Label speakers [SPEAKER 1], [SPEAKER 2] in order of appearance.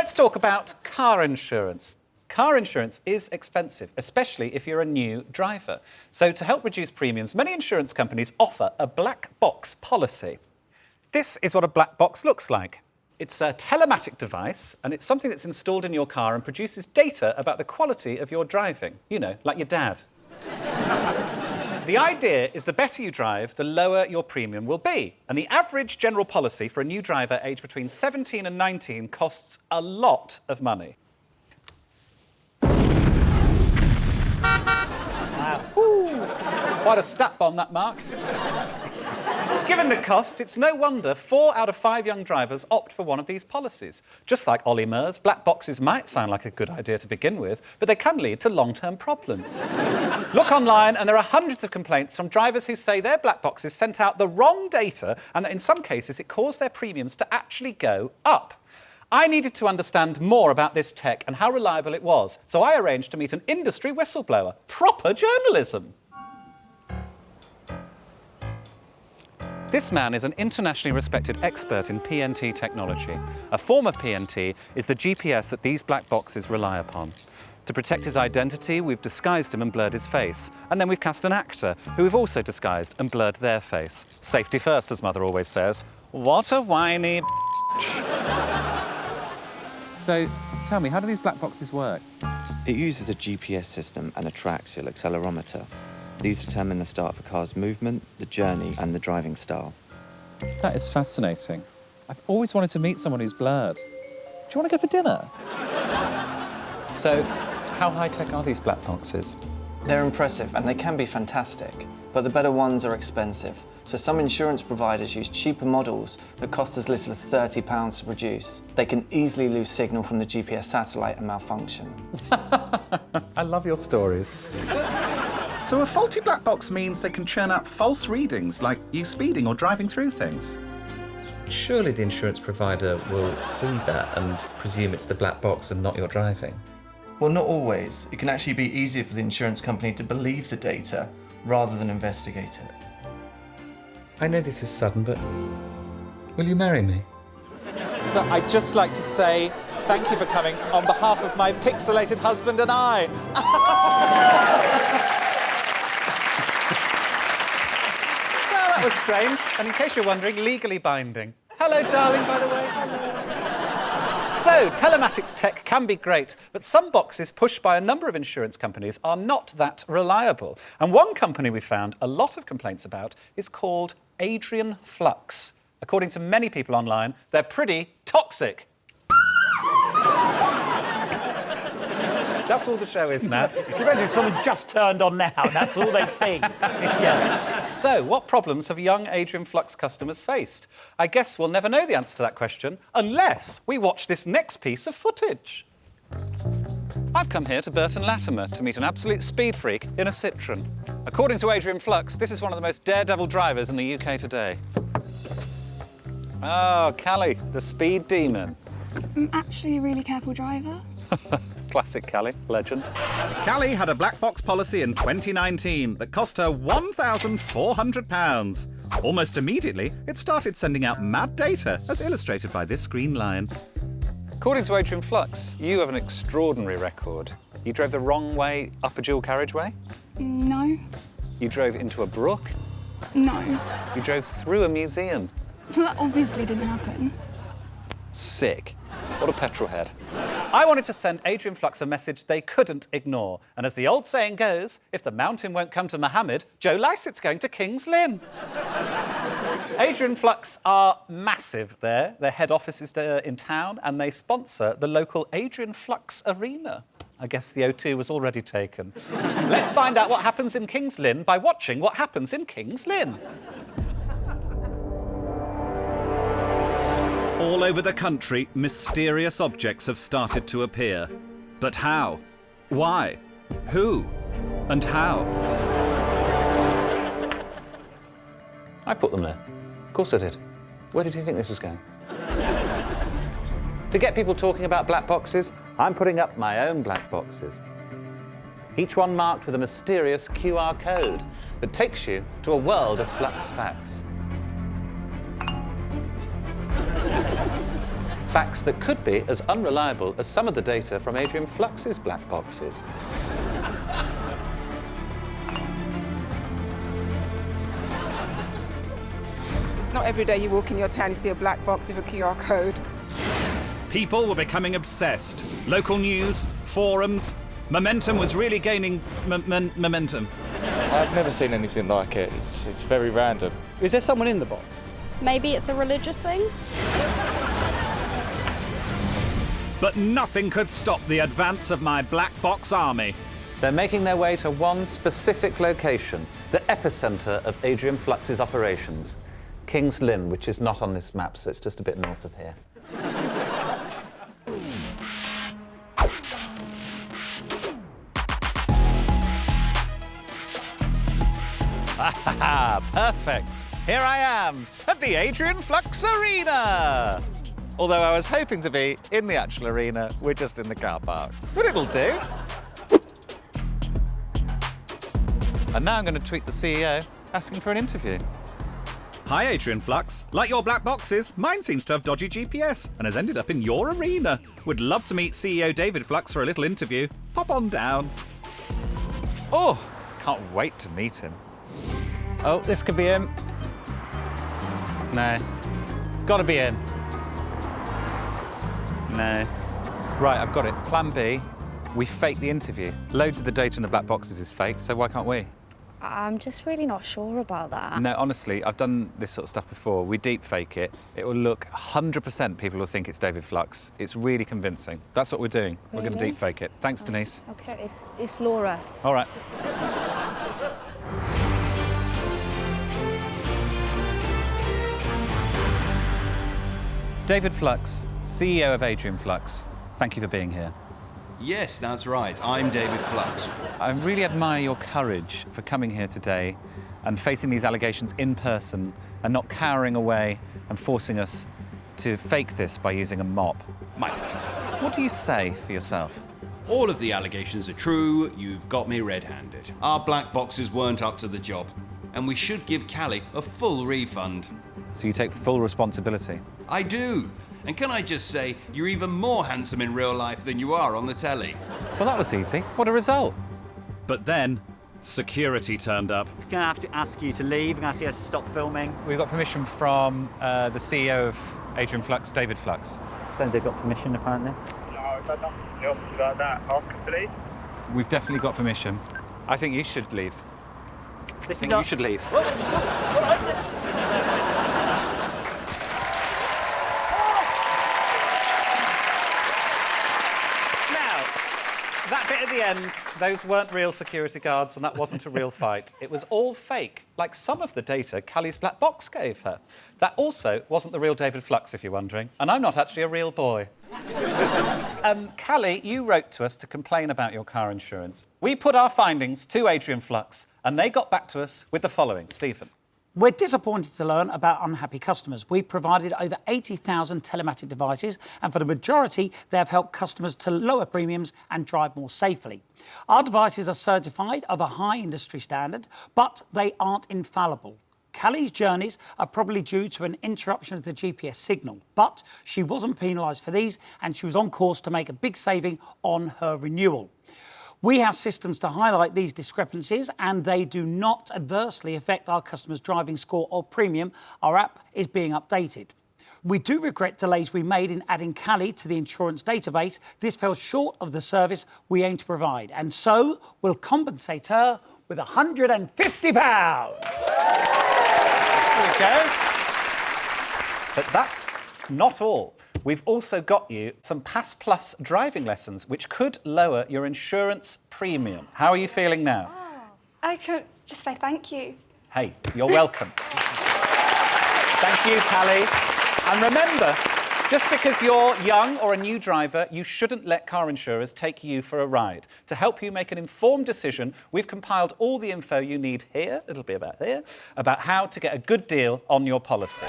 [SPEAKER 1] Let's talk about car insurance. Car insurance is expensive, especially if you're a new driver. So to help reduce premiums, many insurance companies offer a black box policy. This is what a black box looks like. It's a telematic device, and it's something that's installed in your car and produces data about the quality of your driving. You know, like your dad. The idea is the better you drive, the lower your premium will be. And the average general policy for a new driver aged between 17 and 19 costs a lot of money. Wow. Quite a stat bomb, that, Mark. Given the cost, it's no wonder 4 out of 5 young drivers opt for one of these policies. Just like Ollie Murs, black boxes might sound like a good idea to begin with, but they can lead to long-term problems. Look online and there are hundreds of complaints from drivers who say their black boxes sent out the wrong data and that in some cases it caused their premiums to actually go up. I needed to understand more about this tech and how reliable it was, so I arranged to meet an industry whistleblower. Proper journalism. This man is an internationally respected expert in PNT technology. A form of PNT is the GPS that these black boxes rely upon. To protect his identity, we've disguised him and blurred his face. And then we've cast an actor who we've also disguised and blurred their face. Safety first, as Mother always says. What a whiny So, tell me, how do these black boxes work?
[SPEAKER 2] It uses a GPS system and a traxial accelerometer. These determine the start of a car's movement, the journey, and the driving style.
[SPEAKER 1] That is fascinating. I've always wanted to meet someone who's blurred. Do you want to go for dinner? So, how high-tech are these black boxes?
[SPEAKER 3] They're impressive and they can be fantastic, but the better ones are expensive. So some insurance providers use cheaper models that cost as little as £30 to produce. They can easily lose signal from the GPS satellite and malfunction.
[SPEAKER 1] I love your stories. So a faulty black box means they can churn out false readings, like you speeding or driving through things.
[SPEAKER 4] Surely the insurance provider will see that and presume it's the black box and not your driving.
[SPEAKER 5] Well, not always. It can actually be easier for the insurance company to believe the data rather than investigate it.
[SPEAKER 4] I know this is sudden, but will you marry me?
[SPEAKER 1] So I'd just like to say thank you for coming on behalf of my pixelated husband and I. That was strange, and in case you're wondering, legally binding. Hello, darling, by the way. So, telematics tech can be great, but some boxes pushed by a number of insurance companies are not that reliable. And one company we found a lot of complaints about is called Adrian Flux. According to many people online, they're pretty toxic. That's all the show is now.
[SPEAKER 6] Can you imagine someone just turned on now? That's all they've seen.
[SPEAKER 1] Yeah. So, what problems have young Adrian Flux customers faced? I guess we'll never know the answer to that question unless we watch this next piece of footage. I've come here to Burton Latimer to meet an absolute speed freak in a Citroen. According to Adrian Flux, this is one of the most daredevil drivers in the UK today. Oh, Callie, the speed demon.
[SPEAKER 7] I'm actually a really careful driver.
[SPEAKER 1] Classic Callie, legend. Callie had a black box policy in 2019 that cost her £1,400. Almost immediately, it started sending out mad data, as illustrated by this green line. According to Adrian Flux, you have an extraordinary record. You drove the wrong way up a dual carriageway?
[SPEAKER 7] No.
[SPEAKER 1] You drove into a brook?
[SPEAKER 7] No.
[SPEAKER 1] You drove through a museum?
[SPEAKER 7] That obviously didn't happen.
[SPEAKER 1] Sick. What a petrol head. I wanted to send Adrian Flux a message they couldn't ignore. And as the old saying goes, if the mountain won't come to Mohammed, Joe Lycett's going to King's Lynn. Adrian Flux are massive there. Their head office is in town, and they sponsor the local Adrian Flux Arena. I guess the O2 was already taken. Let's find out what happens in King's Lynn by watching what happens in King's Lynn. All over the country, mysterious objects have started to appear. But how? Why? Who? And how? I put them there. Of course I did. Where did you think this was going? To get people talking about black boxes, I'm putting up my own black boxes. Each one marked with a mysterious QR code that takes you to a world of Flux facts. Facts that could be as unreliable as some of the data from Adrian Flux's black boxes.
[SPEAKER 8] It's not every day you walk in your town and see a black box with a QR code.
[SPEAKER 6] People were becoming obsessed. Local news, forums. Momentum was really gaining momentum.
[SPEAKER 9] I've never seen anything like it. It's very random.
[SPEAKER 10] Is there someone in the box?
[SPEAKER 11] Maybe it's a religious thing?
[SPEAKER 6] But nothing could stop the advance of my black box army.
[SPEAKER 1] They're making their way to one specific location, the epicenter of Adrian Flux's operations, King's Lynn, which is not on this map, so it's just a bit north of here. Perfect. Here I am at the Adrian Flux Arena. Although I was hoping to be in the actual arena, we're just in the car park. But it'll do. And now I'm going to tweet the CEO asking for an interview.
[SPEAKER 6] Hi, Adrian Flux. Like your black boxes, mine seems to have dodgy GPS and has ended up in your arena. Would love to meet CEO David Flux for a little interview. Pop on down.
[SPEAKER 1] Oh, can't wait to meet him. Oh, this could be him. No. Gotta be him. No. Right, I've got it. Plan B, we fake the interview. Loads of the data in the black boxes is faked, so why can't we?
[SPEAKER 11] I'm just really not sure about that.
[SPEAKER 1] No, honestly, I've done this sort of stuff before. We deep fake it. It will look 100% people will think it's David Flux. It's really convincing. That's what we're doing. We're going to
[SPEAKER 11] Really?
[SPEAKER 1] deep fake it. Thanks, Denise.
[SPEAKER 11] Okay, it's Laura.
[SPEAKER 1] All right. David Flux, CEO of Adrian Flux. Thank you for being here.
[SPEAKER 12] Yes, that's right. I'm David Flux.
[SPEAKER 1] I really admire your courage for coming here today and facing these allegations in person and not cowering away and forcing us to fake this by using a mop.
[SPEAKER 12] My pleasure.
[SPEAKER 1] What do you say for yourself?
[SPEAKER 12] All of the allegations are true. You've got me red-handed. Our black boxes weren't up to the job, and we should give Callie a full refund.
[SPEAKER 1] So you take full responsibility?
[SPEAKER 12] I do. And can I just say, you're even more handsome in real life than you are on the telly.
[SPEAKER 1] Well, that was easy. What a result.
[SPEAKER 6] But then, security turned up.
[SPEAKER 10] We're going to have to ask you to leave. We're going to ask you to stop filming.
[SPEAKER 1] We've got permission from the CEO of Adrian Flux, David Flux.
[SPEAKER 10] Then they've got permission, apparently.
[SPEAKER 13] No, I've had nothing else about that. Ask him to leave.
[SPEAKER 1] We've definitely got permission. I think you should leave.
[SPEAKER 10] This
[SPEAKER 1] I think you should leave. That bit at the end, those weren't real security guards and that wasn't a real fight. It was all fake, like some of the data Callie's black box gave her. That also wasn't the real David Flux, if you're wondering, and I'm not actually a real boy. Callie, you wrote to us to complain about your car insurance. We put our findings to Adrian Flux and they got back to us with the following. Stephen.
[SPEAKER 14] We're disappointed to learn about unhappy customers. We've provided over 80,000 telematic devices, and for the majority, they have helped customers to lower premiums and drive more safely. Our devices are certified of a high industry standard, but they aren't infallible. Callie's journeys are probably due to an interruption of the GPS signal, but she wasn't penalised for these, and she was on course to make a big saving on her renewal. We have systems to highlight these discrepancies and they do not adversely affect our customers' driving score or premium. Our app is being updated. We do regret delays we made in adding Callie to the insurance database. This fell short of the service we aim to provide, and so we'll compensate her with £150.
[SPEAKER 1] There we go. But that's not all. We've also got you some Pass Plus driving lessons, which could lower your insurance premium. How are you feeling now?
[SPEAKER 7] I can just say thank you.
[SPEAKER 1] Hey, you're welcome. Thank you, Callie. And remember, just because you're young or a new driver, you shouldn't let car insurers take you for a ride. To help you make an informed decision, we've compiled all the info you need here, it'll be about here, about how to get a good deal on your policy.